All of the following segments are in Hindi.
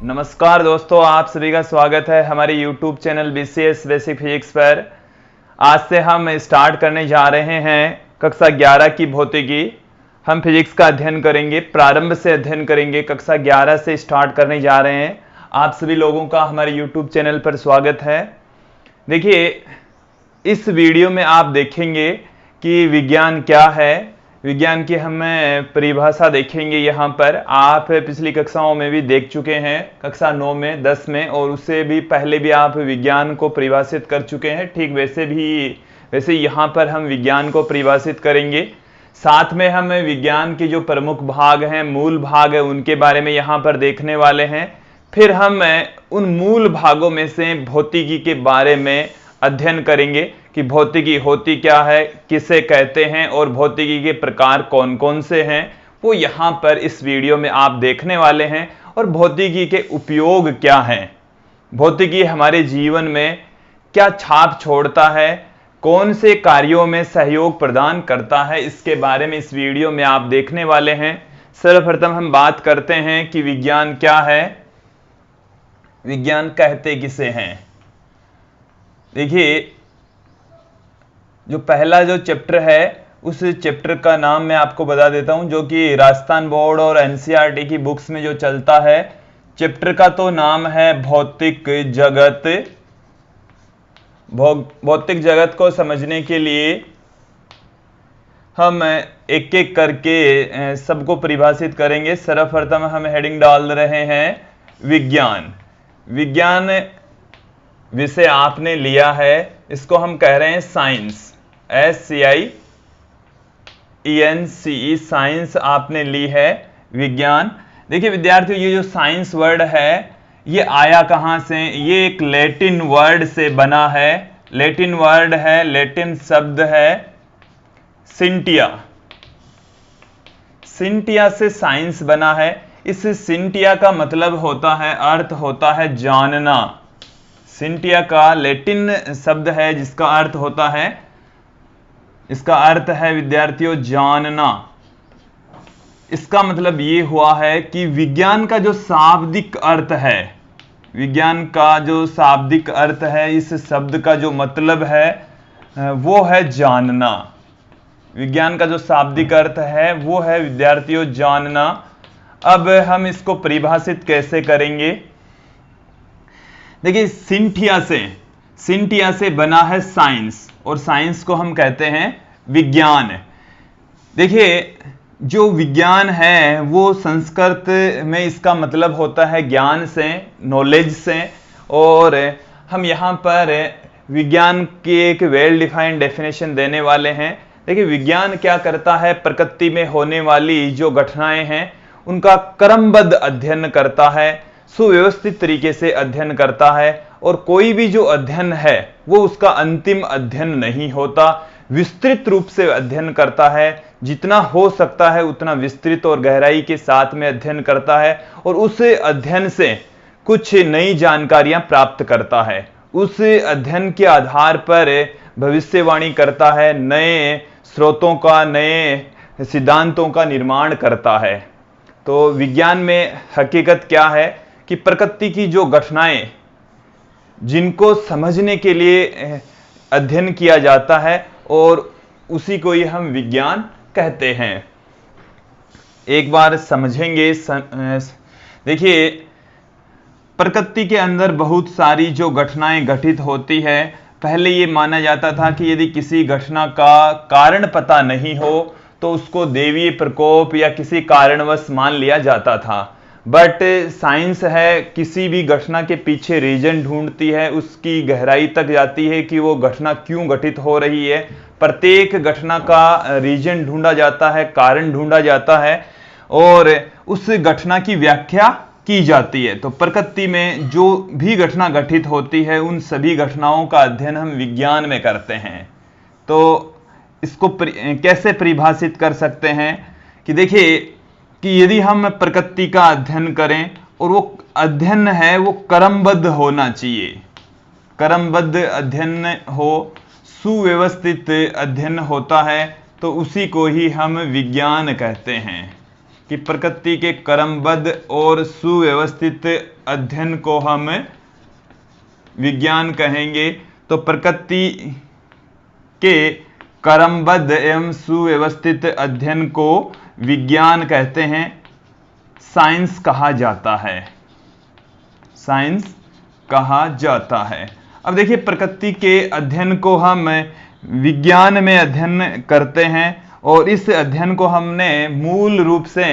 नमस्कार दोस्तों, आप सभी का स्वागत है हमारे YouTube channel BCS basic physics पर। आज से हम स्टार्ट करने जा रहे हैं कक्षा 11 की भौतिकी। हम फिजिक्स का अध्ययन करेंगे, प्रारंभ से अध्ययन करेंगे, कक्षा 11 से स्टार्ट करने जा रहे हैं। आप सभी लोगों का हमारे YouTube चैनल पर स्वागत है। देखिए, इस वीडियो में आप देखेंगे कि विज्ञान क्या है। विज्ञान की हम परिभाषा देखेंगे। यहाँ पर आप पिछली कक्षाओं में भी देख चुके हैं, कक्षा 9 में, 10 में, और उससे भी पहले भी आप विज्ञान को परिभाषित कर चुके हैं। ठीक वैसे यहाँ पर हम विज्ञान को परिभाषित करेंगे। साथ में हम विज्ञान के जो प्रमुख भाग हैं, मूल भाग है, उनके बारे में यहाँ पर देखने वाले हैं। फिर हम उन मूल भागों में से भौतिकी के बारे में अध्ययन करेंगे कि भौतिकी होती क्या है, किसे कहते हैं और भौतिकी के प्रकार कौन कौन से हैं, वो यहाँ पर इस वीडियो में आप देखने वाले हैं। और भौतिकी के उपयोग क्या हैं, भौतिकी हमारे जीवन में क्या छाप छोड़ता है, कौन से कार्यों में सहयोग प्रदान करता है, इसके बारे में इस वीडियो में आप देखने वाले हैं। सर्वप्रथम हम बात करते हैं कि विज्ञान क्या है, विज्ञान कहते किसे हैं। देखिए, जो पहला जो चैप्टर है, उस चैप्टर का नाम मैं आपको बता देता हूं, जो कि राजस्थान बोर्ड और एनसीईआरटी की बुक्स में जो चलता है। चैप्टर का तो नाम है भौतिक जगत। भौतिक जगत को समझने के लिए हम एक एक करके सबको परिभाषित करेंगे। सर्वप्रथम हम हेडिंग डाल रहे हैं विज्ञान। विज्ञान विषय आपने लिया है, इसको हम कह रहे हैं साइंस, SCIENCE, साइंस आपने ली है, विज्ञान। देखिए विद्यार्थियों, ये जो साइंस वर्ड है, ये आया कहां से? ये एक लैटिन वर्ड से बना है। लैटिन वर्ड है, लैटिन शब्द है सिंटिया। सिंटिया से साइंस बना है। इस सिंटिया का मतलब होता है, अर्थ होता है जानना। सिंटिया का लैटिन शब्द है जिसका अर्थ होता है, इसका अर्थ है विद्यार्थियों जानना। इसका मतलब ये हुआ है कि विज्ञान का जो शाब्दिक अर्थ है, विज्ञान का जो शाब्दिक अर्थ है, इस शब्द का जो मतलब है वो है जानना। विज्ञान का जो शाब्दिक अर्थ है वो है विद्यार्थियों जानना। अब हम इसको परिभाषित कैसे करेंगे? देखिए, सिंटिया से बना है साइंस, और साइंस को हम कहते हैं विज्ञान। देखिए, जो विज्ञान है वो संस्कृत में इसका मतलब होता है ज्ञान से, नॉलेज से। और हम यहाँ पर विज्ञान की एक वेल डिफाइंड डेफिनेशन देने वाले हैं। देखिए, विज्ञान क्या करता है? प्रकृति में होने वाली जो घटनाएं हैं उनका क्रमबद्ध अध्ययन करता है, सुव्यवस्थित तरीके से अध्ययन करता है। और कोई भी जो अध्ययन है वो उसका अंतिम अध्ययन नहीं होता, विस्तृत रूप से अध्ययन करता है, जितना हो सकता है उतना विस्तृत और गहराई के साथ में अध्ययन करता है, और उस अध्ययन से कुछ नई जानकारियां प्राप्त करता है। उस अध्ययन के आधार पर भविष्यवाणी करता है, नए स्रोतों का, नए सिद्धांतों का निर्माण करता है। तो विज्ञान में हकीकत क्या है कि प्रकृति की जो घटनाएं जिनको समझने के लिए अध्ययन किया जाता है, और उसी को ही हम विज्ञान कहते हैं। एक बार समझेंगे। देखिए, प्रकृति के अंदर बहुत सारी जो घटनाएं घटित होती है। पहले ये माना जाता था कि यदि किसी घटना का कारण पता नहीं हो तो उसको दैवीय प्रकोप या किसी कारणवश मान लिया जाता था। बट साइंस है, किसी भी घटना के पीछे रीजन ढूंढती है, उसकी गहराई तक जाती है कि वो घटना क्यों घटित हो रही है। प्रत्येक घटना का रीजन ढूंढा जाता है, कारण ढूंढा जाता है, और उस घटना की व्याख्या की जाती है। तो प्रकृति में जो भी घटना घटित होती है, उन सभी घटनाओं का अध्ययन हम विज्ञान में करते हैं। तो इसको कैसे परिभाषित कर सकते हैं कि देखिए, कि यदि हम प्रकृति का अध्ययन करें और वो अध्ययन है वो क्रमबद्ध होना चाहिए, क्रमबद्ध अध्ययन हो, सुव्यवस्थित अध्ययन होता है, तो उसी को ही हम विज्ञान कहते हैं। कि प्रकृति के क्रमबद्ध और सुव्यवस्थित अध्ययन को हम विज्ञान कहेंगे। तो प्रकृति के क्रमबद्ध एवं सुव्यवस्थित अध्ययन को विज्ञान कहते हैं, साइंस कहा जाता है, साइंस कहा जाता है। अब देखिए, प्रकृति के अध्ययन को हम विज्ञान में अध्ययन करते हैं और इस अध्ययन को हमने मूल रूप से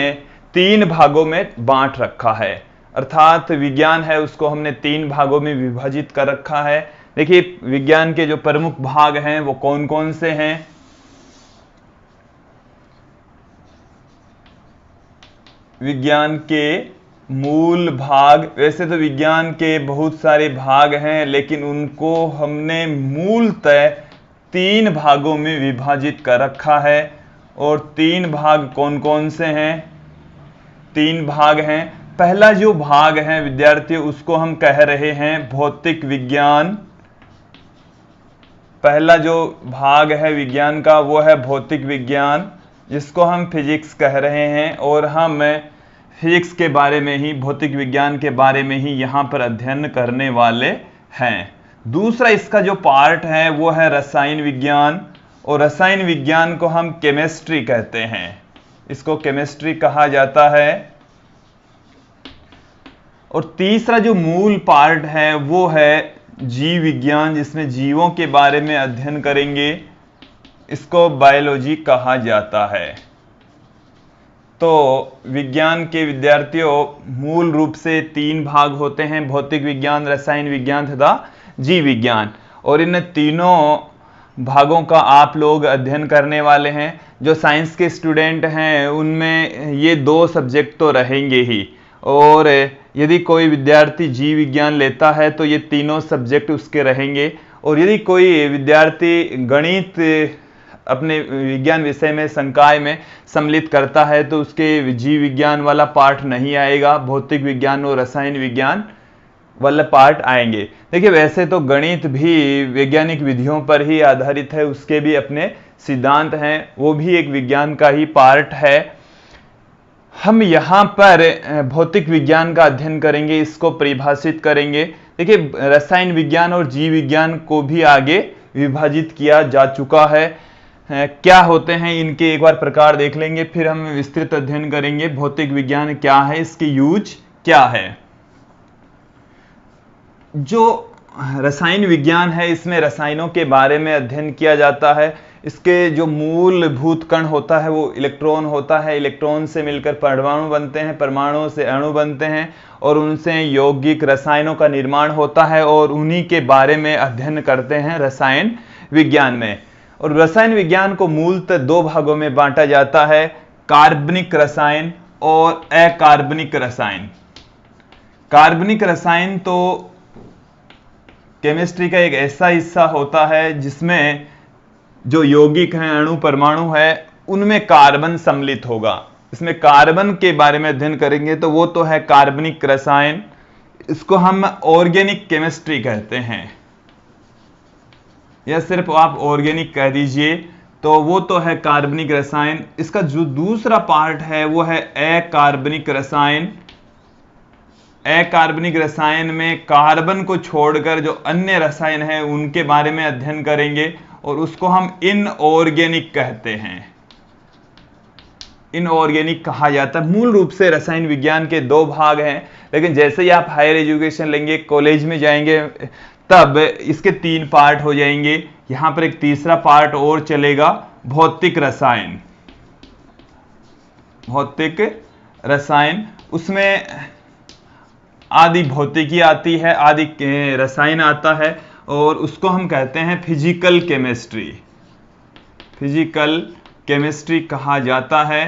3 भागों में बांट रखा है, अर्थात विज्ञान है उसको हमने 3 भागों में विभाजित कर रखा है। देखिए, विज्ञान के जो प्रमुख भाग हैं वो कौन कौन से हैं? विज्ञान के मूल भाग, वैसे तो विज्ञान के बहुत सारे भाग हैं, लेकिन उनको हमने मूलतः 3 भागों में विभाजित कर रखा है। और 3 भाग कौन कौन से हैं? 3 भाग हैं। पहला जो भाग है विद्यार्थियों, उसको हम कह रहे हैं भौतिक विज्ञान। पहला जो भाग है विज्ञान का वो है भौतिक विज्ञान, जिसको हम फिजिक्स कह रहे हैं। और हम फिजिक्स के बारे में ही, भौतिक विज्ञान के बारे में ही यहाँ पर अध्ययन करने वाले हैं। दूसरा इसका जो पार्ट है वो है रसायन विज्ञान, और रसायन विज्ञान को हम केमिस्ट्री कहते हैं, इसको केमिस्ट्री कहा जाता है। और तीसरा जो मूल पार्ट है वो है जीव विज्ञान, जिसमें जीवों के बारे में अध्ययन करेंगे, इसको बायोलॉजी कहा जाता है। तो विज्ञान के विद्यार्थियों मूल रूप से 3 भाग होते हैं, भौतिक विज्ञान, रसायन विज्ञान तथा जीव विज्ञान। और इन तीनों भागों का आप लोग अध्ययन करने वाले हैं। जो साइंस के स्टूडेंट हैं उनमें ये 2 सब्जेक्ट तो रहेंगे ही, और यदि कोई विद्यार्थी जीव विज्ञान लेता है तो ये तीनों सब्जेक्ट उसके रहेंगे। और यदि कोई विद्यार्थी गणित अपने विज्ञान विषय में, संकाय में सम्मिलित करता है तो उसके जीव विज्ञान वाला पार्ट नहीं आएगा, भौतिक विज्ञान और रसायन विज्ञान वाला पार्ट आएंगे। देखिए, वैसे तो गणित भी वैज्ञानिक विधियों पर ही आधारित है, उसके भी अपने सिद्धांत हैं, वो भी एक विज्ञान का ही पार्ट है। हम यहाँ पर भौतिक विज्ञान का अध्ययन करेंगे, इसको परिभाषित करेंगे। देखिए, रसायन विज्ञान और जीव विज्ञान को भी आगे विभाजित किया जा चुका है। क्या होते हैं इनके एक बार प्रकार देख लेंगे, फिर हम विस्तृत अध्ययन करेंगे भौतिक विज्ञान क्या है, इसकी यूज क्या है। जो रसायन विज्ञान है इसमें रसायनों के बारे में अध्ययन किया जाता है। इसके जो मूलभूत कण होता है वो इलेक्ट्रॉन होता है, इलेक्ट्रॉन से मिलकर परमाणु बनते हैं, परमाणुओं से अणु बनते हैं, और उनसे यौगिक रसायनों का निर्माण होता है, और उन्हीं के बारे में अध्ययन करते हैं रसायन विज्ञान में। और रसायन विज्ञान को मूलतः 2 भागों में बांटा जाता है, कार्बनिक रसायन और अकार्बनिक रसायन। कार्बनिक रसायन तो केमिस्ट्री का एक ऐसा हिस्सा होता है जिसमें जो यौगिक हैं, अणु परमाणु है, उनमें कार्बन सम्मिलित होगा। इसमें कार्बन के बारे में अध्ययन करेंगे तो वो तो है कार्बनिक रसायन, इसको हम ऑर्गेनिक केमिस्ट्री कहते हैं, या सिर्फ आप ऑर्गेनिक कह दीजिए तो वो तो है कार्बनिक रसायन। इसका जो दूसरा पार्ट है वो है अकार्बनिक रसायन। अकार्बनिक रसायन में कार्बन को छोड़कर जो अन्य रसायन है उनके बारे में अध्ययन करेंगे, और उसको हम इनऑर्गेनिक कहते हैं, इनऑर्गेनिक कहा जाता है। मूल रूप से रसायन विज्ञान के 2 भाग हैं, लेकिन जैसे ही आप हायर एजुकेशन लेंगे, कॉलेज में जाएंगे, तब इसके 3 पार्ट हो जाएंगे। यहां पर एक तीसरा पार्ट और चलेगा, भौतिक रसायन। भौतिक रसायन, उसमें आदि भौतिकी आती है, आदि रसायन आता है, और उसको हम कहते हैं फिजिकल केमिस्ट्री। फिजिकल केमिस्ट्री कहा जाता है।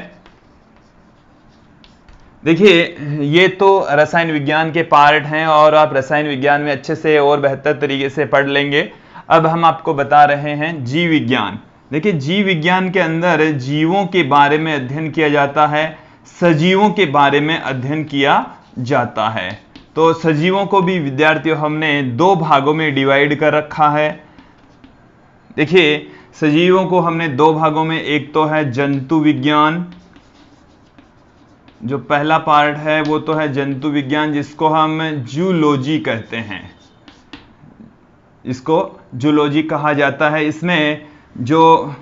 देखिए, ये तो रसायन विज्ञान के पार्ट हैं और आप रसायन विज्ञान में अच्छे से और बेहतर तरीके से पढ़ लेंगे। अब हम आपको बता रहे हैं जीव विज्ञान। देखिए, जीव विज्ञान के अंदर जीवों के बारे में अध्ययन किया जाता है, सजीवों के बारे में अध्ययन किया जाता है। तो सजीवों को भी विद्यार्थियों हमने 2 भागों में डिवाइड कर रखा है। देखिए, सजीवों को हमने 2 भागों में, एक तो है जंतु विज्ञान, जो पहला पार्ट है वो तो है जंतु विज्ञान, जिसको हम जूलॉजी कहते हैं, इसको जूलॉजी कहा जाता है। इसमें जो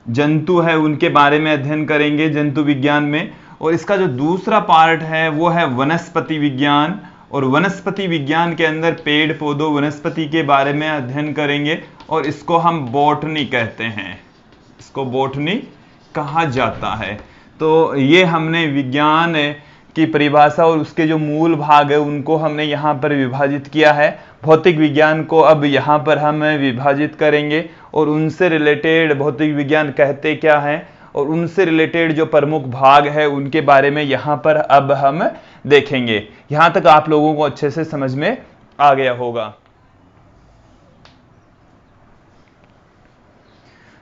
जंतु है उनके बारे में अध्ययन करेंगे जंतु विज्ञान में। और इसका जो दूसरा पार्ट है वो है वनस्पति विज्ञान, और वनस्पति विज्ञान के अंदर पेड़ पौधों वनस्पति के बारे में अध्ययन करेंगे, और इसको हम बॉटनी कहते हैं, इसको बॉटनी कहा जाता है। तो ये हमने विज्ञान की परिभाषा और उसके जो मूल भाग है उनको हमने यहाँ पर विभाजित किया है। भौतिक विज्ञान को अब यहाँ पर हम विभाजित करेंगे, और उनसे रिलेटेड भौतिक विज्ञान कहते क्या है और उनसे रिलेटेड जो प्रमुख भाग है उनके बारे में यहाँ पर अब हम देखेंगे। यहाँ तक आप लोगों को अच्छे से समझ में आ गया होगा।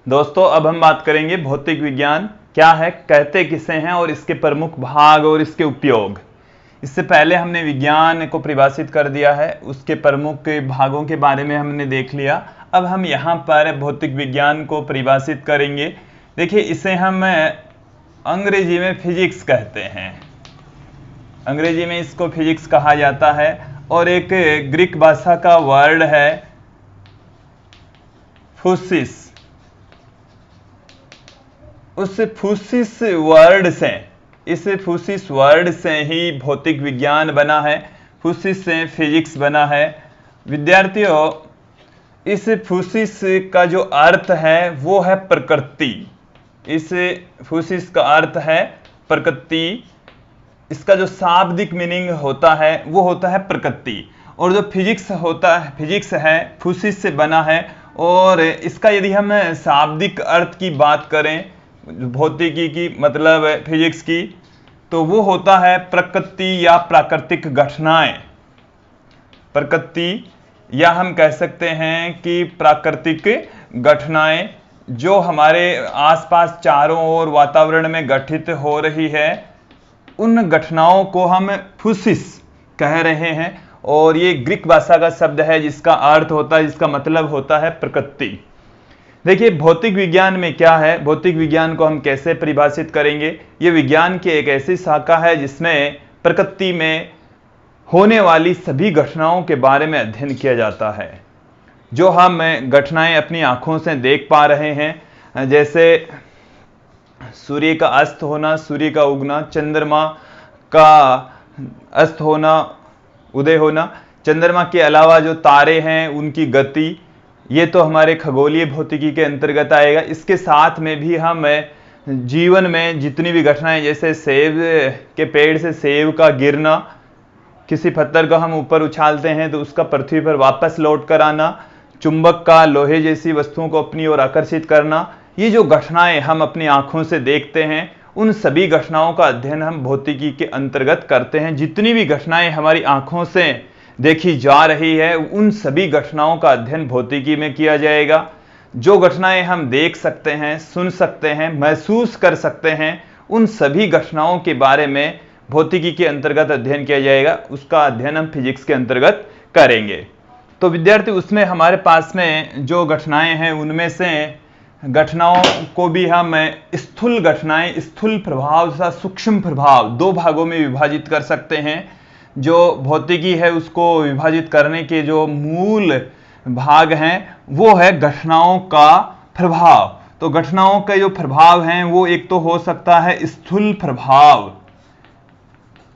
दोस्तों, अब हम बात करेंगे भौतिक विज्ञान क्या है, कहते किसे हैं, और इसके प्रमुख भाग और इसके उपयोग। इससे पहले हमने विज्ञान को परिभाषित कर दिया है, उसके प्रमुख भागों के बारे में हमने देख लिया। अब हम यहाँ पर भौतिक विज्ञान को परिभाषित करेंगे। देखिए, इसे हम अंग्रेजी में फिजिक्स कहते हैं, अंग्रेजी में इसको फिजिक्स कहा जाता है। और एक ग्रीक भाषा का वर्ड है फूसिस, उस फूसिस वर्ड से, इस फूसिस वर्ड से ही भौतिक विज्ञान बना है, फूसिस से फिजिक्स बना है। विद्यार्थियों, इस फूसिस का जो अर्थ है वो है प्रकृति, इस फूसिस का अर्थ है प्रकृति, इसका जो शाब्दिक मीनिंग होता है वो होता है प्रकृति। और जो फिजिक्स होता है, फिजिक्स है फूसिस से बना है, और इसका यदि हम शाब्दिक अर्थ की बात करें भौतिकी की मतलब फिजिक्स की, तो वो होता है प्रकृति या प्राकृतिक घटनाएं, प्रकृति या हम कह सकते हैं कि प्राकृतिक घटनाएं जो हमारे आसपास चारों ओर वातावरण में घटित हो रही है, उन घटनाओं को हम फूसिस कह रहे हैं। और ये ग्रीक भाषा का शब्द है जिसका अर्थ होता है, जिसका मतलब होता है प्रकृति। देखिए, भौतिक विज्ञान में क्या है, भौतिक विज्ञान को हम कैसे परिभाषित करेंगे। ये विज्ञान की एक ऐसी शाखा है जिसमें प्रकृति में होने वाली सभी घटनाओं के बारे में अध्ययन किया जाता है, जो हम घटनाएं अपनी आंखों से देख पा रहे हैं, जैसे सूर्य का अस्त होना, सूर्य का उगना, चंद्रमा का अस्त होना, उदय होना, चंद्रमा के अलावा जो तारे हैं उनकी गति, ये तो हमारे खगोलीय भौतिकी के अंतर्गत आएगा। इसके साथ में भी हम जीवन में जितनी भी घटनाएं, जैसे सेब के पेड़ से सेब का गिरना, किसी पत्थर को हम ऊपर उछालते हैं तो उसका पृथ्वी पर वापस लौट कर आना, चुंबक का लोहे जैसी वस्तुओं को अपनी ओर आकर्षित करना, ये जो घटनाएं हम अपनी आंखों से देखते हैं, उन सभी घटनाओं का अध्ययन हम भौतिकी के अंतर्गत करते हैं। जितनी भी घटनाएं हमारी आंखों से देखी जा रही है, उन सभी घटनाओं का अध्ययन भौतिकी में किया जाएगा। जो घटनाएं हम देख सकते हैं, सुन सकते हैं, महसूस कर सकते हैं, उन सभी घटनाओं के बारे में भौतिकी के अंतर्गत अध्ययन किया जाएगा। उसका अध्ययन हम फिजिक्स के अंतर्गत करेंगे। तो विद्यार्थी, उसमें हमारे पास में जो घटनाएं हैं उनमें से घटनाओं को भी हम स्थूल घटनाएं, स्थूल प्रभाव तथा सूक्ष्म प्रभाव, दो भागों में विभाजित कर सकते हैं। जो भौतिकी है उसको विभाजित करने के जो मूल भाग हैं वो है घटनाओं का प्रभाव। तो घटनाओं के जो प्रभाव हैं वो एक तो हो सकता है स्थूल प्रभाव,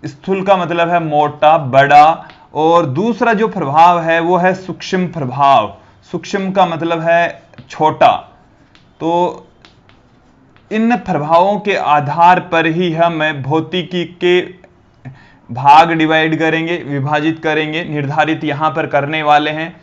स्थूल का मतलब है मोटा, बड़ा, और दूसरा जो प्रभाव है वो है सूक्ष्म प्रभाव, सूक्ष्म का मतलब है छोटा। तो इन प्रभावों के आधार पर ही हम भौतिकी के भाग डिवाइड करेंगे, विभाजित करेंगे, निर्धारित यहां पर करने वाले हैं।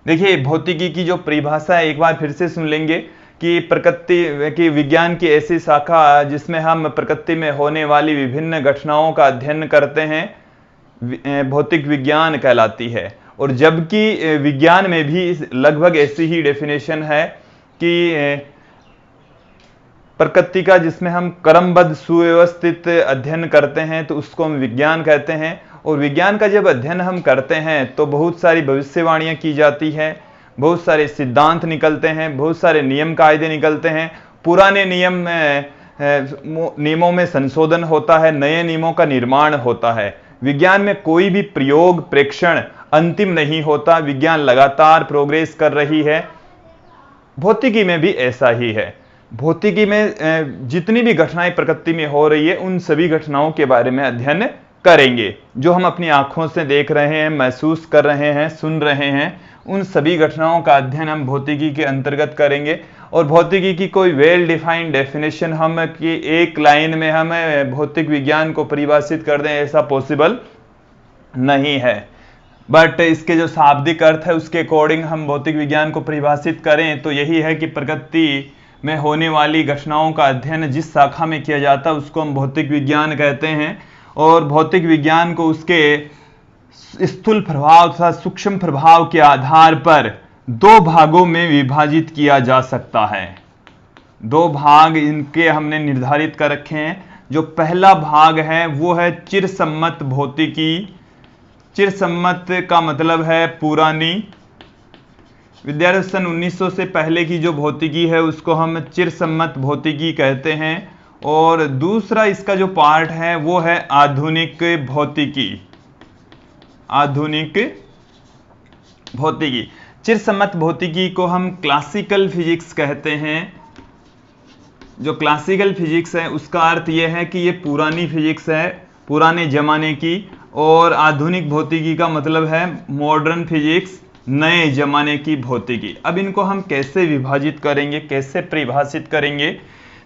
देखिए, भौतिकी की जो परिभाषा है एक बार फिर से सुन लेंगे कि प्रकृति की विज्ञान की ऐसी शाखा जिसमें हम प्रकृति में होने वाली विभिन्न घटनाओं का अध्ययन करते हैं, भौतिक विज्ञान कहलाती है। और जबकि विज्ञान में भी लगभग ऐसी ही डेफिनेशन है कि प्रकृति का जिसमें हम क्रमबद्ध सुव्यवस्थित अध्ययन करते हैं तो उसको हम विज्ञान कहते हैं। और विज्ञान का जब अध्ययन हम करते हैं तो बहुत सारी भविष्यवाणियां की जाती है, बहुत सारे सिद्धांत निकलते हैं, बहुत सारे नियम कायदे निकलते हैं। पुराने नियम नियमों में संशोधन होता है, नए नियमों का निर्माण होता है। विज्ञान में कोई भी प्रयोग प्रेक्षण अंतिम नहीं होता, विज्ञान लगातार प्रोग्रेस कर रही है। भौतिकी में भी ऐसा ही है। भौतिकी में जितनी भी घटनाएं प्रकृति में हो रही है, उन सभी घटनाओं के बारे में अध्ययन करेंगे। जो हम अपनी आंखों से देख रहे हैं, महसूस कर रहे हैं, सुन रहे हैं, उन सभी घटनाओं का अध्ययन हम भौतिकी के अंतर्गत करेंगे। और भौतिकी की कोई वेल डिफाइंड डेफिनेशन हम कि एक लाइन में हम भौतिक विज्ञान को परिभाषित कर दें, ऐसा पॉसिबल नहीं है। बट इसके जो शाब्दिक अर्थ है उसके अकॉर्डिंग हम भौतिक विज्ञान को परिभाषित करें तो यही है कि प्रकृति में होने वाली घटनाओं का अध्ययन जिस शाखा में किया जाता है उसको हम भौतिक विज्ञान कहते हैं। और भौतिक विज्ञान को उसके स्थूल प्रभाव तथा सूक्ष्म प्रभाव के आधार पर दो भागों में विभाजित किया जा सकता है। दो भाग इनके हमने निर्धारित कर रखे हैं। जो पहला भाग है वो है चिरसम्मत भौतिकी। चिरसम्मत का मतलब है पुरानी। विद्यार्थी सन 1900 से पहले की जो भौतिकी है उसको हम चिरसम्मत भौतिकी कहते हैं। और दूसरा इसका जो पार्ट है वो है आधुनिक भौतिकी। आधुनिक भौतिकी, चिरसम्मत भौतिकी को हम क्लासिकल फिजिक्स कहते हैं। जो क्लासिकल फिजिक्स है उसका अर्थ यह है कि ये पुरानी फिजिक्स है, पुराने जमाने की। और आधुनिक भौतिकी का मतलब है मॉडर्न फिजिक्स, नए जमाने की भौतिकी। अब इनको हम कैसे विभाजित करेंगे, कैसे परिभाषित करेंगे?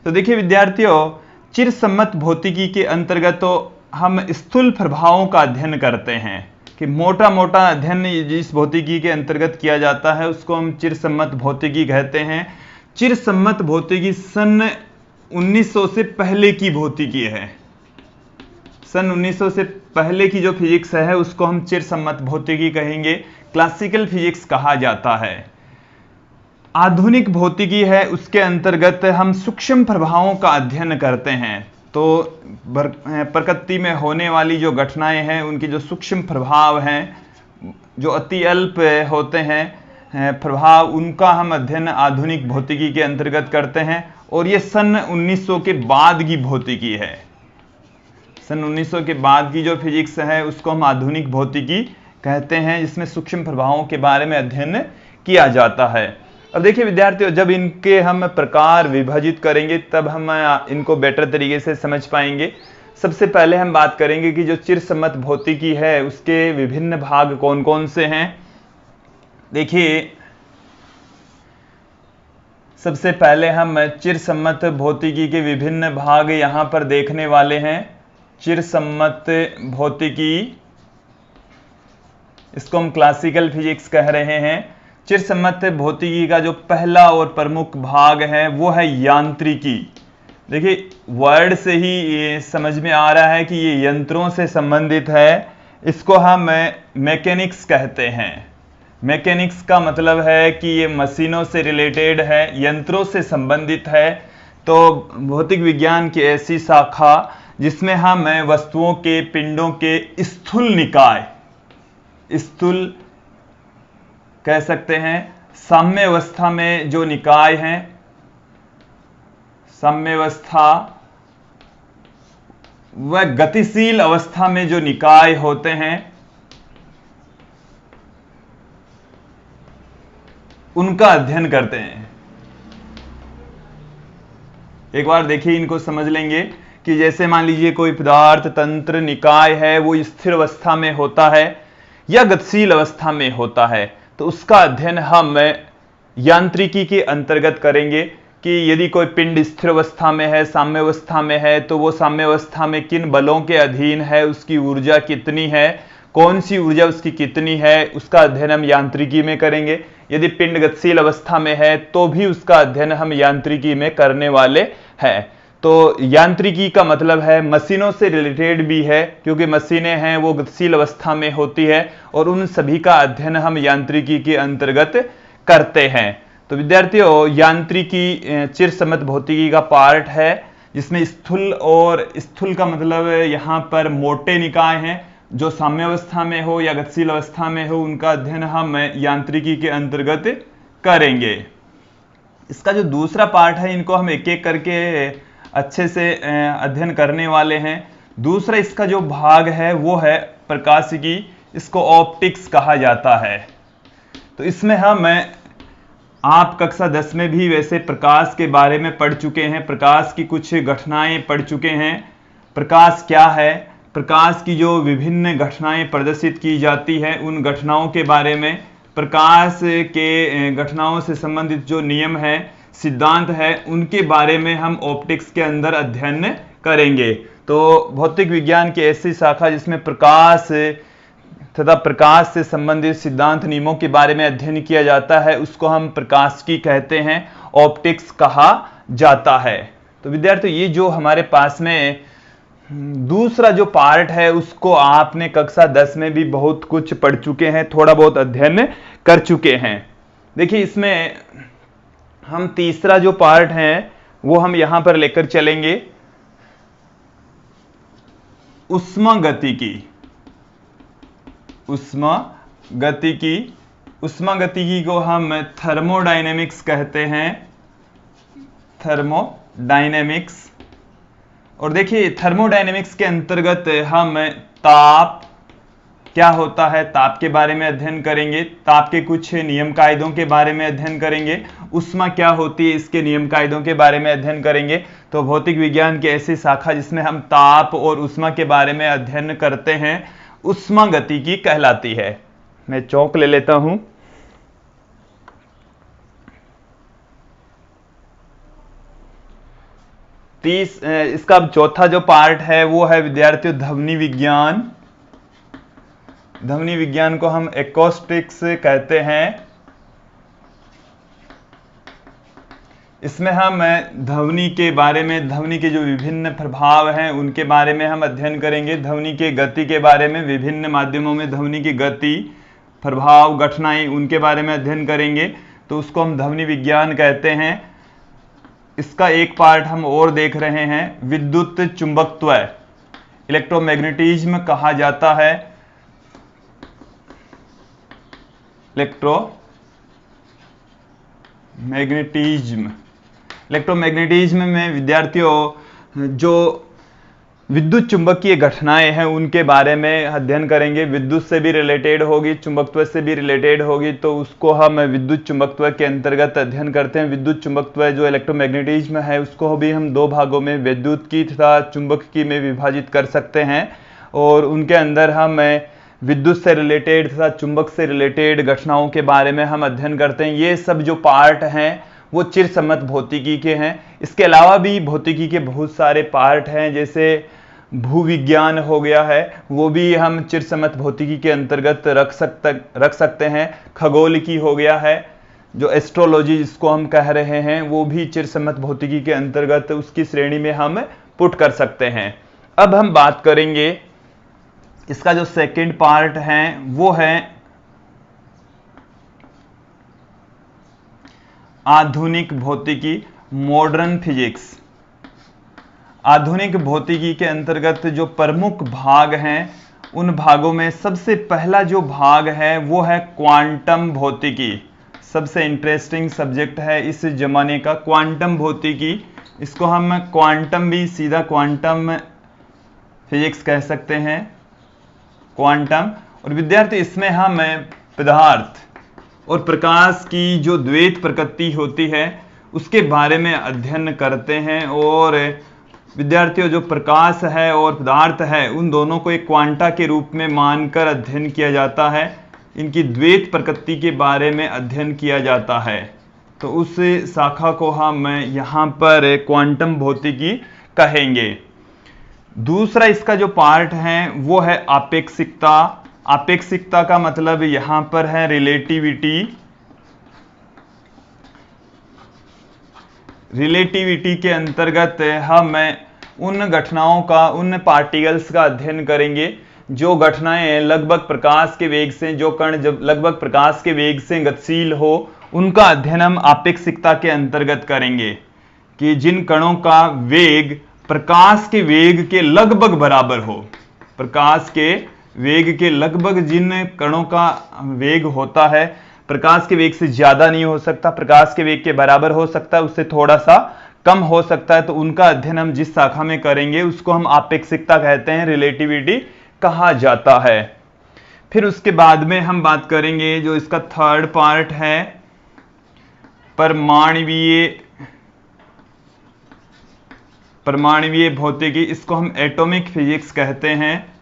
तो देखिए विद्यार्थियों, चिरसम्मत भौतिकी के अंतर्गत तो हम स्थूल प्रभावों का अध्ययन करते हैं कि मोटा मोटा अध्ययन जिस भौतिकी के अंतर्गत किया जाता है उसको हम चिरसम्मत भौतिकी कहते हैं। चिरसम्मत भौतिकी सन 1900 से पहले की भौतिकी है। सन 1900 से पहले की जो फिजिक्स है उसको हम चिरसम्मत भौतिकी कहेंगे, क्लासिकल फिजिक्स कहा जाता है। आधुनिक भौतिकी है उसके अंतर्गत हम सूक्ष्म प्रभावों का अध्ययन करते हैं। तो प्रकृति में होने वाली जो घटनाएं हैं उनकी जो सूक्ष्म प्रभाव हैं, जो अति अल्प होते हैं प्रभाव, उनका हम अध्ययन आधुनिक भौतिकी के अंतर्गत करते हैं। और ये सन 1900 के बाद की भौतिकी है। सन 1900 के बाद की जो फिजिक्स है उसको हम आधुनिक भौतिकी कहते हैं, जिसमें सूक्ष्म प्रभावों के बारे में अध्ययन किया जाता है। अब देखिए विद्यार्थियों, जब इनके हम प्रकार विभाजित करेंगे तब हम इनको बेटर तरीके से समझ पाएंगे। सबसे पहले हम बात करेंगे कि जो चिरसम्मत भौतिकी है उसके विभिन्न भाग कौन कौन से हैं। देखिए सबसे पहले हम चिरसम्मत भौतिकी के विभिन्न भाग यहां पर देखने वाले हैं। चिरसम्मत भौतिकी, इसको हम क्लासिकल फिजिक्स कह रहे हैं। चिरसम्मत भौतिकी का जो पहला और प्रमुख भाग है वो है यांत्रिकी। देखिए वर्ड से ही ये समझ में आ रहा है कि ये यंत्रों से संबंधित है। इसको हम मैकेनिक्स कहते हैं। मैकेनिक्स का मतलब है कि ये मशीनों से रिलेटेड है, यंत्रों से संबंधित है। तो भौतिक विज्ञान की ऐसी शाखा जिसमें हम वस्तुओं के, पिंडों के स्थूल निकाय, स्थूल कह सकते हैं, साम्य अवस्था में जो निकाय हैं, साम्य अवस्था व गतिशील अवस्था में जो निकाय होते हैं उनका अध्ययन करते हैं। एक बार देखिए इनको समझ लेंगे कि जैसे मान लीजिए कोई पदार्थ, तंत्र, निकाय है, वो स्थिर अवस्था में होता है या गतिशील अवस्था में होता है, तो उसका अध्ययन हम यांत्रिकी के अंतर्गत करेंगे कि यदि कोई पिंड स्थिर अवस्था में है, साम्य अवस्था में है, तो वो साम्य अवस्था में किन बलों के अधीन है, उसकी ऊर्जा कितनी है, कौन सी ऊर्जा उसकी कितनी है, उसका अध्ययन हम यांत्रिकी में करेंगे। यदि पिंड गतिशील अवस्था में है तो भी उसका अध्ययन हम यांत्रिकी में करने वाले हैं। तो यांत्रिकी का मतलब है मशीनों से रिलेटेड भी है, क्योंकि मशीनें हैं वो गतिशील अवस्था में होती है और उन सभी का अध्ययन हम यांत्रिकी के अंतर्गत करते हैं। तो विद्यार्थियों, यांत्रिकी चिरसम्मत भौतिकी का पार्ट है जिसमें स्थूल, और स्थूल का मतलब यहाँ पर मोटे निकाय हैं जो साम्य अवस्था में हो या गतिशील अवस्था में हो, उनका अध्ययन हम यांत्रिकी के अंतर्गत करेंगे। इसका जो दूसरा पार्ट है इनको हम एक एक करके अच्छे से अध्ययन करने वाले हैं। दूसरा इसका जो भाग है वो है प्रकाशिकी, इसको ऑप्टिक्स कहा जाता है। तो इसमें आप कक्षा 10 में भी वैसे प्रकाश के बारे में पढ़ चुके हैं, प्रकाश की कुछ घटनाएं पढ़ चुके हैं। प्रकाश क्या है, प्रकाश की जो विभिन्न घटनाएं प्रदर्शित की जाती है उन घटनाओं के बारे में, प्रकाश के घटनाओं से संबंधित जो नियम है, सिद्धांत है, उनके बारे में हम ऑप्टिक्स के अंदर अध्ययन करेंगे। तो भौतिक विज्ञान की ऐसी शाखा जिसमें प्रकाश तथा प्रकाश से संबंधित सिद्धांत नियमों के बारे में अध्ययन किया जाता है उसको हम प्रकाशिकी कहते हैं, ऑप्टिक्स कहा जाता है। तो विद्यार्थियों ये जो हमारे पास में दूसरा जो पार्ट है उसको आपने कक्षा 10 में भी बहुत कुछ पढ़ चुके हैं, थोड़ा बहुत अध्ययन कर चुके हैं। देखिए इसमें हम तीसरा जो पार्ट है वो हम यहां पर लेकर चलेंगे, ऊष्मागतिकी। ऊष्मागतिकी को हम थर्मोडायनेमिक्स कहते हैं, थर्मोडायनेमिक्स। और देखिए थर्मोडायनेमिक्स के अंतर्गत हम ताप क्या होता है, ताप के बारे में अध्ययन करेंगे, ताप के कुछ नियम कायदों के बारे में अध्ययन करेंगे, ऊष्मा क्या होती है इसके नियम कायदों के बारे में अध्ययन करेंगे। तो भौतिक विज्ञान की ऐसी शाखा जिसमें हम ताप और ऊष्मा के बारे में अध्ययन करते हैं ऊष्मागतिकी कहलाती है। मैं चौक ले लेता हूं। इसका चौथा जो पार्ट है वो है विद्यार्थियों ध्वनि विज्ञान। ध्वनि विज्ञान को हम एकॉस्टिक्स कहते हैं। इसमें हम ध्वनि के बारे में, ध्वनि के जो विभिन्न प्रभाव हैं उनके बारे में हम अध्ययन करेंगे, ध्वनि के गति के बारे में, विभिन्न माध्यमों में ध्वनि की गति, प्रभाव, घटनाएं, उनके बारे में अध्ययन करेंगे। तो उसको हम ध्वनि विज्ञान कहते हैं। इसका एक पार्ट हम और देख रहे हैं, विद्युत चुंबकत्व, इलेक्ट्रोमैग्नेटिज्म कहा जाता है। इलेक्ट्रोमैग्नेटिज्म में विद्यार्थियों जो विद्युत चुंबकीय घटनाएं हैं उनके बारे में अध्ययन करेंगे। विद्युत से भी रिलेटेड होगी, चुंबकत्व से भी रिलेटेड होगी, तो उसको हम विद्युत चुंबकत्व के अंतर्गत अध्ययन करते हैं। विद्युत चुंबकत्व जो इलेक्ट्रोमैग्नेटिज्म है उसको भी हम दो भागों में, विद्युत की तथा चुंबक की में विभाजित कर सकते हैं। और उनके अंदर हम विद्युत से रिलेटेड तथा चुंबक से रिलेटेड घटनाओं के बारे में हम अध्ययन करते हैं। ये सब जो पार्ट हैं वो चिरसम्मत भौतिकी के हैं। इसके अलावा भी भौतिकी के बहुत सारे पार्ट हैं, जैसे भूविज्ञान हो गया है, वो भी हम चिरसम्मत भौतिकी के अंतर्गत रख सकते हैं। खगोलिकी हो गया है, जो एस्ट्रोलॉजी जिसको हम कह रहे हैं, वो भी चिरसम्मत भौतिकी के अंतर्गत उसकी श्रेणी में हम पुट कर सकते हैं। अब हम बात करेंगे इसका जो सेकंड पार्ट है वो है आधुनिक भौतिकी, मॉडर्न फिजिक्स। आधुनिक भौतिकी के अंतर्गत जो प्रमुख भाग हैं उन भागों में सबसे पहला जो भाग है वो है क्वांटम भौतिकी। सबसे इंटरेस्टिंग सब्जेक्ट है इस जमाने का क्वांटम भौतिकी। इसको हम क्वांटम भी सीधा क्वांटम फिजिक्स कह सकते हैं, क्वांटम। और विद्यार्थी इसमें हम पदार्थ और प्रकाश की जो द्वैत प्रकृति होती है उसके बारे में अध्ययन करते हैं। और विद्यार्थियों जो प्रकाश है और पदार्थ है उन दोनों को एक क्वांटा के रूप में मानकर अध्ययन किया जाता है, इनकी द्वैत प्रकृति के बारे में अध्ययन किया जाता है। तो उस शाखा को हम यहाँ पर क्वांटम भौतिकी कहेंगे। दूसरा इसका जो पार्ट है वो है आपेक्षिकता। आपेक्षिकता का मतलब यहाँ पर है रिलेटिविटी। रिलेटिविटी के अंतर्गत हम उन घटनाओं का, उन पार्टिकल्स का अध्ययन करेंगे जो घटनाएं लगभग प्रकाश के वेग से, जो कण जब लगभग प्रकाश के वेग से गतिशील हो, उनका अध्ययन हम आपेक्षिकता के अंतर्गत करेंगे कि जिन कणों का वेग प्रकाश के वेग के लगभग बराबर हो। प्रकाश के वेग के लगभग जिन कणों का वेग होता है, प्रकाश के वेग से ज्यादा नहीं हो सकता, प्रकाश के वेग के बराबर हो सकता है, उससे थोड़ा सा कम हो सकता है, तो उनका अध्ययन हम जिस शाखा में करेंगे उसको हम आपेक्षिकता कहते हैं, रिलेटिविटी कहा जाता है। फिर उसके बाद में हम बात करेंगे जो इसका थर्ड पार्ट है, परमाणुवीय भौतिकी, इसको हम एटॉमिक फिजिक्स कहते हैं।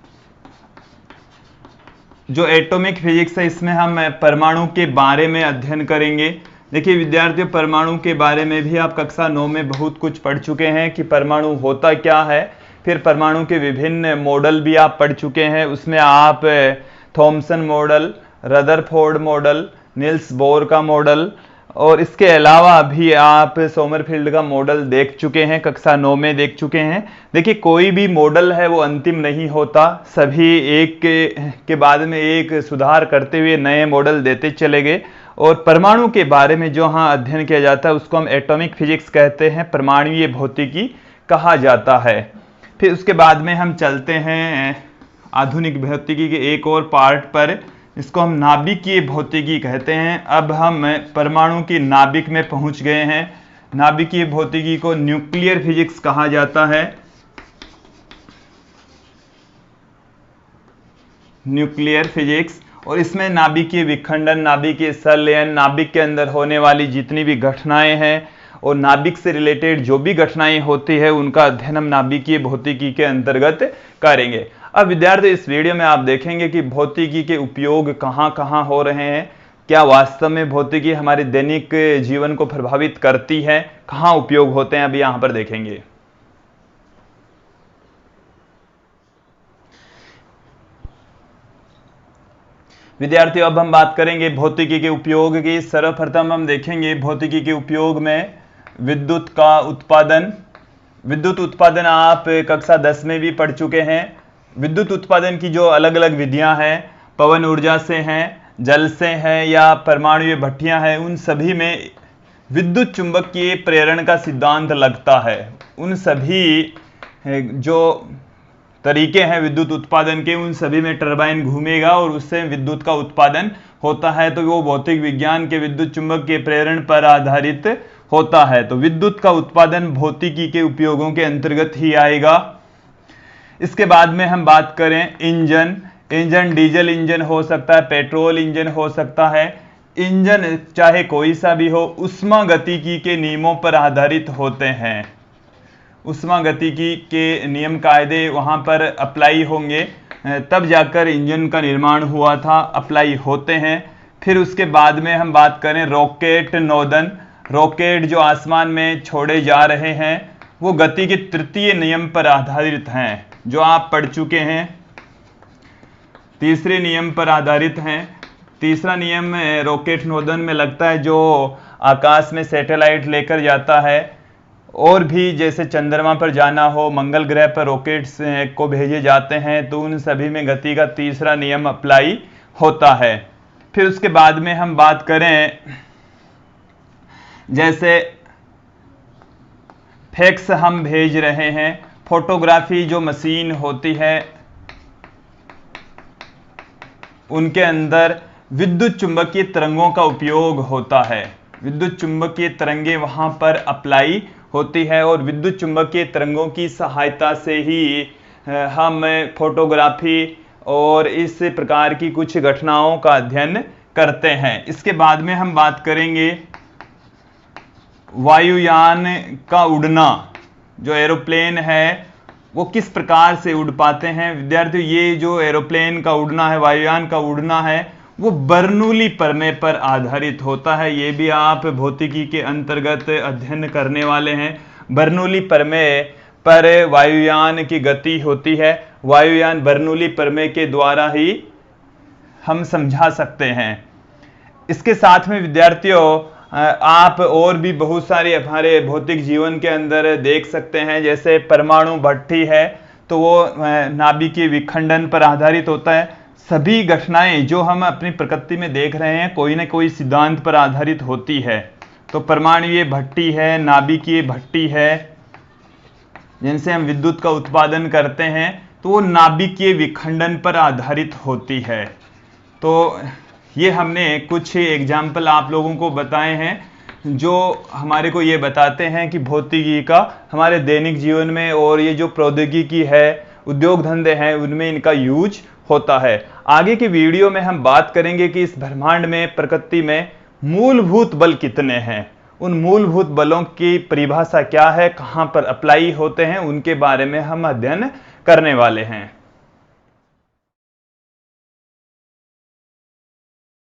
जो एटॉमिक फिजिक्स है इसमें हम परमाणु के बारे में अध्ययन करेंगे। देखिए विद्यार्थियों, परमाणु के बारे में भी आप कक्षा 9 में बहुत कुछ पढ़ चुके हैं कि परमाणु होता क्या है। फिर परमाणु के विभिन्न मॉडल भी आप पढ़ चुके हैं, उसमें आप Thompson model, Rutherford model, Niels Bohr का मॉडल और इसके अलावा भी आप सोमरफील्ड का मॉडल देख चुके हैं, कक्षा 9 में देख चुके हैं। देखिए कोई भी मॉडल है वो अंतिम नहीं होता, सभी एक के बाद में एक सुधार करते हुए नए मॉडल देते चले गए। और परमाणु के बारे में जो हाँ अध्ययन किया जाता है उसको हम एटॉमिक फिजिक्स कहते हैं, परमाणुवीय भौतिकी कहा जाता है। फिर उसके बाद में हम चलते हैं आधुनिक भौतिकी के एक और पार्ट पर, इसको हम नाभिकीय भौतिकी कहते हैं। अब हम परमाणु की नाभिक में पहुंच गए हैं। नाभिकीय भौतिकी को न्यूक्लियर फिजिक्स कहा जाता है। न्यूक्लियर फिजिक्स, और इसमें नाभिकीय विखंडन, नाभिकीय संलयन, नाभिक के अंदर होने वाली जितनी भी घटनाएं हैं और नाभिक से रिलेटेड जो भी घटनाएं होती है उनका अध्ययन हम नाभिकीय भौतिकी के अंतर्गत करेंगे। अब विद्यार्थी इस वीडियो में आप देखेंगे कि भौतिकी के उपयोग कहाँ कहाँ हो रहे हैं, क्या वास्तव में भौतिकी हमारे दैनिक जीवन को प्रभावित करती है, कहाँ उपयोग होते हैं, अभी यहाँ पर देखेंगे। विद्यार्थियों अब हम बात करेंगे भौतिकी के उपयोग की। सर्वप्रथम हम देखेंगे भौतिकी के उपयोग में विद्युत का उत्पादन। विद्युत उत्पादन आप कक्षा 10 में भी पढ़ चुके हैं। विद्युत उत्पादन की जो अलग अलग विधियां हैं, पवन ऊर्जा से हैं, जल से हैं या परमाणु भट्टियां हैं, उन सभी में विद्युत चुंबकीय प्रेरण का सिद्धांत लगता है। उन सभी जो तरीके हैं विद्युत उत्पादन के, उन सभी में टरबाइन घूमेगा और उससे विद्युत का उत्पादन होता है। तो वो भौतिक विज्ञान के विद्युत चुंबक के प्रेरण पर आधारित होता है। तो विद्युत का उत्पादन भौतिकी के उपयोगों के अंतर्गत ही आएगा। इसके बाद में हम बात करें इंजन डीजल इंजन हो सकता है, पेट्रोल इंजन हो सकता है। इंजन चाहे कोई सा भी हो, ऊष्मागतिकी के नियमों पर आधारित होते हैं। ऊष्मागतिकी के नियम कायदे वहां पर अप्लाई होंगे, तब जाकर इंजन का निर्माण हुआ था, अप्लाई होते हैं। फिर उसके बाद में हम बात करें रॉकेट नोदन। रॉकेट जो आसमान में छोड़े जा रहे हैं वो गति के तृतीय नियम पर आधारित हैं, जो आप पढ़ चुके हैं। तीसरे नियम पर आधारित हैं। तीसरा नियम रॉकेट नोदन में लगता है, जो आकाश में सैटेलाइट लेकर जाता है और भी जैसे चंद्रमा पर जाना हो, मंगल ग्रह पर रॉकेट्स को भेजे जाते हैं, तो उन सभी में गति का तीसरा नियम अप्लाई होता है। फिर उसके बाद में हम बात करें जैसे फैक्स हम भेज रहे हैं, फोटोग्राफी जो मशीन होती है उनके अंदर विद्युत चुंबकीय तरंगों का उपयोग होता है। विद्युत चुंबकीय तरंगे वहां पर अप्लाई होती है और विद्युत चुंबकीय तरंगों की सहायता से ही हम फोटोग्राफी और इस प्रकार की कुछ घटनाओं का अध्ययन करते हैं। इसके बाद में हम बात करेंगे वायुयान का उड़ना। जो एरोप्लेन है वो किस प्रकार से उड़ पाते हैं। विद्यार्थियों, ये जो एरोप्लेन का उड़ना है, वायुयान का उड़ना है, वो बर्नौली प्रमेय पर आधारित होता है। ये भी आप भौतिकी के अंतर्गत अध्ययन करने वाले हैं। बर्नौली प्रमेय पर वायुयान की गति होती है। वायुयान बर्नौली प्रमेय के द्वारा ही हम समझा सकते हैं। इसके साथ में विद्यार्थियों आप और भी बहुत सारे हमारे भौतिक जीवन के अंदर देख सकते हैं, जैसे परमाणु भट्टी है तो वो नाभिकीय विखंडन पर आधारित होता है। सभी घटनाएं जो हम अपनी प्रकृति में देख रहे हैं कोई ना कोई सिद्धांत पर आधारित होती है। तो परमाणुीय भट्टी है, नाभिकीय भट्टी है, जिनसे हम विद्युत का उत्पादन करते हैं, तो वो नाभिकीय विखंडन पर आधारित होती है। तो ये हमने कुछ एग्जाम्पल आप लोगों को बताए हैं। जो हमारे को ये बताते हैं कि भौतिकी का हमारे दैनिक जीवन में और ये जो प्रौद्योगिकी है, उद्योग धंधे हैं, उनमें इनका यूज होता है। आगे की वीडियो में हम बात करेंगे कि इस ब्रह्मांड में, प्रकृति में मूलभूत बल कितने हैं, उन मूलभूत बलों की परिभाषा क्या है, कहां पर अप्लाई होते हैं, उनके बारे में हम अध्ययन करने वाले हैं।